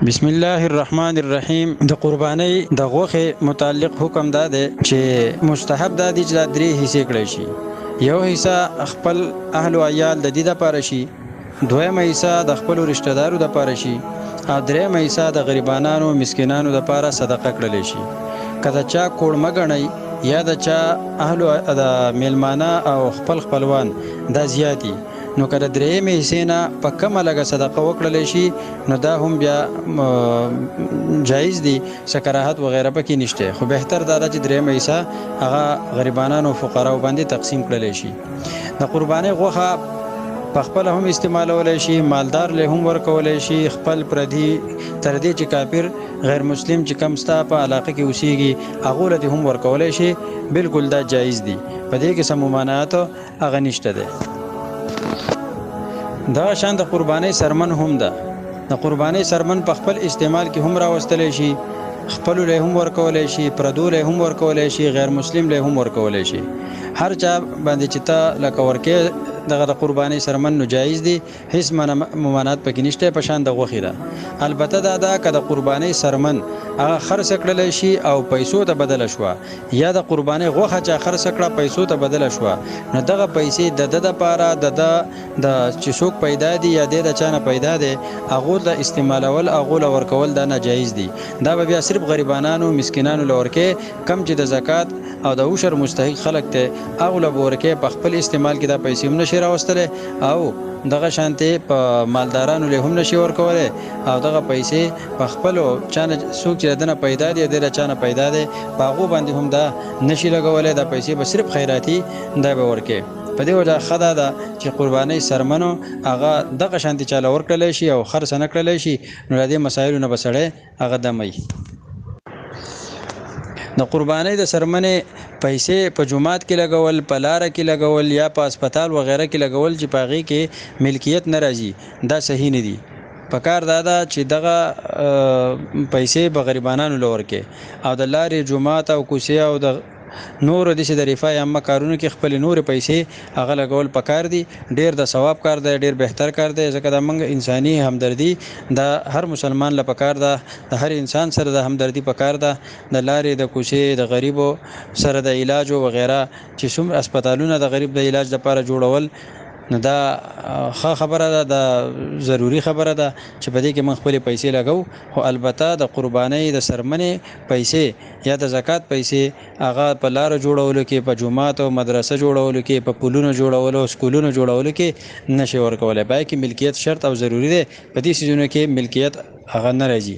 بسم الله الرحمن الرحیم. د قربانۍ د غوښې متعلق حکم دا دی چې مستحب دا دی چې دا درې حصې کړی شي. یو حصہ خپل اهل او عیال د دې لپاره شي، دویمه حصہ د خپل رشتہ دارو لپاره شي، او دریمه حصہ د غریبانو مسکینانو لپاره صدقه کړل شي. کله چا کوړمه غنئ یا د چا اهل د میلمانه او خپلوان دا زیاتی، نو کله درېمې حصې نه په کمه لږه صدقه وکړل شي، نو دا هم بیا جایز دی، څه کراهت وغیره پکې نشته. خو بهتر دا ده چې درېمه حصه هغه غریبانو او فقراو باندې تقسیم کړل شي. د قربانۍ غوښه په خپل هم استعمالولای شي، مالدار له هم ورکولای شي، خپل پردي تر دې چې کافر غیر مسلم چې کم ستا په علاقه کې اوسېږي هغو له هم ورکولای شي. بالکل دا جایز دی، په دې کې سم ممانعت هغه نشته دی. دا شان د قربانۍ سرمن هم ده. د قربانۍ سرمن په خپل استعمال کې هم راوستلی شي، خپل له هم ورکولای شي، پردو له هم ورکولای شي، غیر مسلم له هم ورکولای شي. هر چا باندې چې تا لکه ورکې دغه د قربانۍ سرمن نو جایز دی، هیڅ ممانعت پکې نشته په شان د غوښې ده. البته دا ده که د قربانۍ سرمن هغه خرڅ کړلی شي او پیسو ته بدله شوه، یا د قربانۍ غوښه چې خرڅ کړه پیسو ته بدله شوه، نو دغه پیسې د ده دپاره د چې څوک پیدا دي یا د چا نه پیدا دی هغو له استعمالول هغو له ورکول دا ناجایز دي. دا به بیا صرف غریبانانو مسکینانو له ورکې، کم چې د زکات او د عشر مستحق خلک ته هغو له به ورکې په خپل استعمال کې دا پیسې هم نشي راوستلی، او دغه شانتې په مالدارانو له هم نشي ورکولی، او دغه پیسې په خپلو چانه څوک چې دنه پیدا دی د چانه پیدا دی په هغو باندې هم دا نشي لګولی. دا پیسې به صرف خیراتي دا به ورکې. په دې وجه ښه ده چې قربانۍ سرمنو هغه دغه شانتې چاله ورکړلی شي او خرڅ نه کړلی شي، نو د دې مسایلو نه به سړی هغه دمی. د قربانۍ د سرمنې پیسې په جومات کې لګول، په لاره کې لګول، یا په اسپیټال وغیره کې لګول چې په هغې کې ملکیت نه راځي، دا صحیح نه دي. پکار دا ده چې دغه پیسې به غریبانانو له ورکې، او د لارې جومات او کوڅې او د نور داسې د رفاه عامه کارونو کې خپل نور پیسې هغه لګول پکار دي. ډیر د ثواب کار دی، ډیر بهتر کار دی، ځکه د موږ انساني همدردي د هر مسلمان له پکار ده، د هر انسان سره د همدردي پکار ده. د لارې د کوڅې د غریبو سره د علاج او وغیره چې څومره اسپیټالونه د غریب د علاج لپاره جوړول، نو دا ښه خبره ده، دا ضروری خبره ده چې په دې کې موږ خپلې پیسې لګو. خو البته د قربانۍ د سرمنې پیسې یا د زکات پیسې هغه په لاره جوړولو کې، په جومات او مدرسه جوړولو کې، په پلونو جوړولو، سکولونو جوړولو کې نشي ورکولی. باید کې ملکیت شرط او ضروری دی، په دې سیزونو کې ملکیت هغه نه راځي.